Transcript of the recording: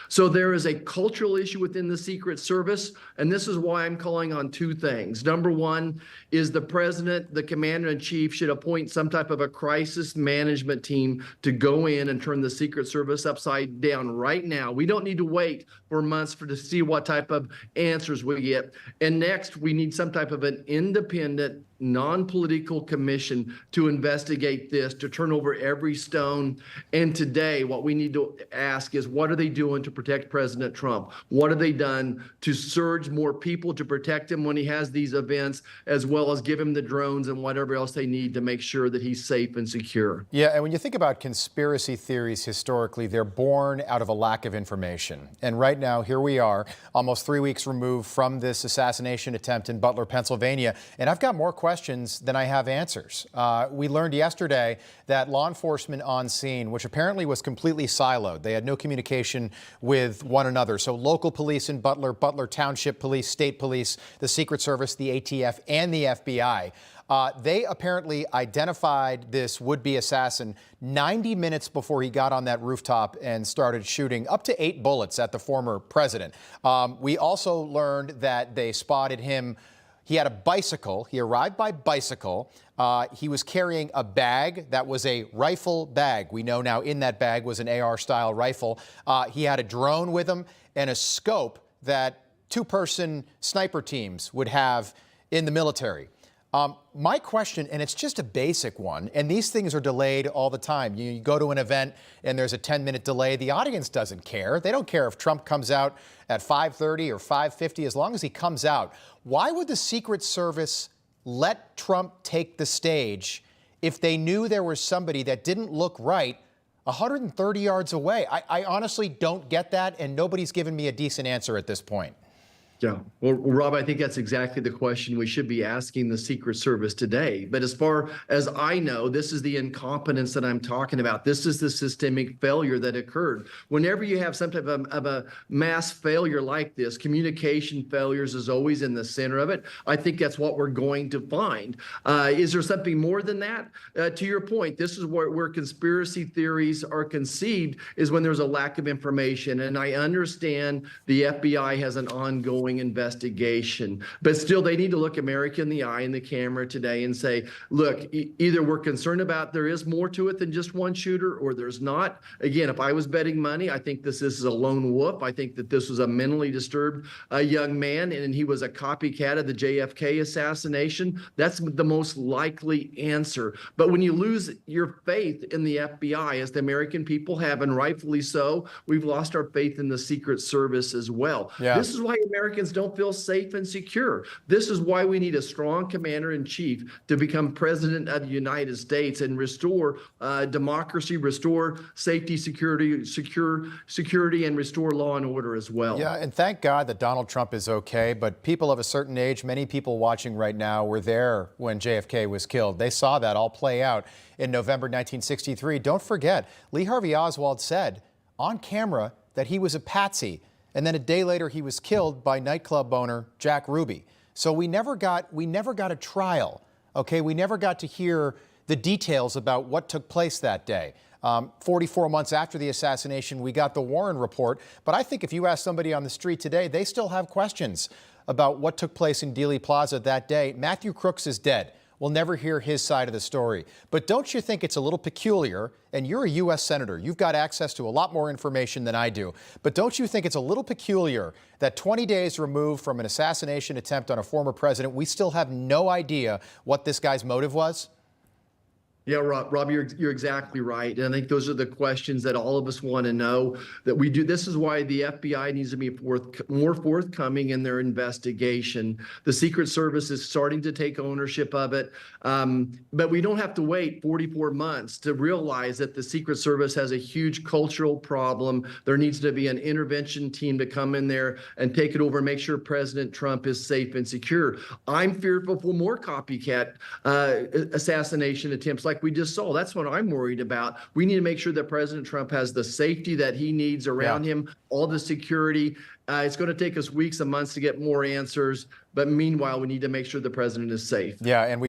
So there is a cultural issue within the Secret Service, and this is why I'm calling on two things. Number one is the president, the commander-in-chief, should appoint some type of a crisis management team to go in and turn the Secret Service upside down right now. We don't need to wait for months to see what type of answers we get. And next, we need some type of an independent, non-political commission to investigate this, to turn over every stone. And today, what we need to ask is, what are they doing to protect President Trump? What have they done to surge more people to protect him when he has these events, as well as give him the drones and whatever else they need to make sure that he's safe and secure? Yeah, and when you think about conspiracy theories historically, they're born out of a lack of information. And right now, here we are, almost 3 weeks removed from this assassination attempt in Butler, Pennsylvania. And I've got more questions than I have answers. We learned yesterday that law enforcement on scene, which apparently was completely siloed, they had no communication with one another. So local police in Butler, Butler Township Police, State Police, the Secret Service, the ATF, and the FBI, they apparently identified this would-be assassin 90 minutes before he got on that rooftop and started shooting up to 8 bullets at the former president. We also learned that they spotted him. He had a bicycle. He arrived by bicycle. He was carrying a bag that was a rifle bag. We know now in that bag was an AR-style rifle. He had a drone with him and a scope that two-person sniper teams would have in the military. My question, and it's just a basic one, and these things are delayed all the time. You go to an event and there's a 10-minute delay. The audience doesn't care. They don't care if Trump comes out at 5:30 or 5:50, as long as he comes out. Why would the Secret Service let Trump take the stage if they knew there was somebody that didn't look right 130 yards away? I honestly don't get that, and nobody's given me a decent answer at this point. Yeah. Well, Rob, I think that's exactly the question we should be asking the Secret Service today. But as far as I know, this is the incompetence that I'm talking about. This is the systemic failure that occurred. Whenever you have some type of a mass failure like this, communication failures is always in the center of it. I think that's what we're going to find. Is there something more than that? To your point, this is where conspiracy theories are conceived, is when there's a lack of information. And I understand the FBI has an ongoing investigation, but still they need to look America in the eye in the camera today and say, look, either we're concerned about there is more to it than just one shooter, or there's not. Again, if I was betting money, I think this is a lone wolf. I think that this was a mentally disturbed young man, and he was a copycat of the JFK assassination. That's the most likely answer. But when you lose your faith in the FBI, as the American people have, and rightfully so, we've lost our faith in the Secret Service as well. Yeah. This is why Americans don't feel safe and secure. This is why we need a strong commander-in-chief to become president of the United States and restore democracy, restore safety, security, and restore law and order as well. Yeah, and thank God that Donald Trump is okay, but people of a certain age, many people watching right now were there when JFK was killed. They saw that all play out in November 1963. Don't forget, Lee Harvey Oswald said on camera that he was a patsy. And then a day later, he was killed by nightclub owner Jack Ruby. So we never got a trial. Okay, we never got to hear the details about what took place that day. 44 months after the assassination, we got the Warren report. But I think if you ask somebody on the street today, they still have questions about what took place in Dealey Plaza that day. Matthew Crooks is dead. We'll never hear his side of the story. But don't you think it's a little peculiar, and you're a U.S. Senator, you've got access to a lot more information than I do, but don't you think it's a little peculiar that 20 days removed from an assassination attempt on a former president, we still have no idea what this guy's motive was? Yeah, Rob, you're exactly right. And I think those are the questions that all of us want to know that we do. This is why the FBI needs to be more forthcoming in their investigation. The Secret Service is starting to take ownership of it. But we don't have to wait 44 months to realize that the Secret Service has a huge cultural problem. There needs to be an intervention team to come in there and take it over and make sure President Trump is safe and secure. I'm fearful for more copycat assassination attempts like we just saw. That's what I'm worried about. We need to make sure that President Trump has the safety that he needs around him, all the security. It's going to take us weeks and months to get more answers. But meanwhile, we need to make sure the president is safe. Yeah, and we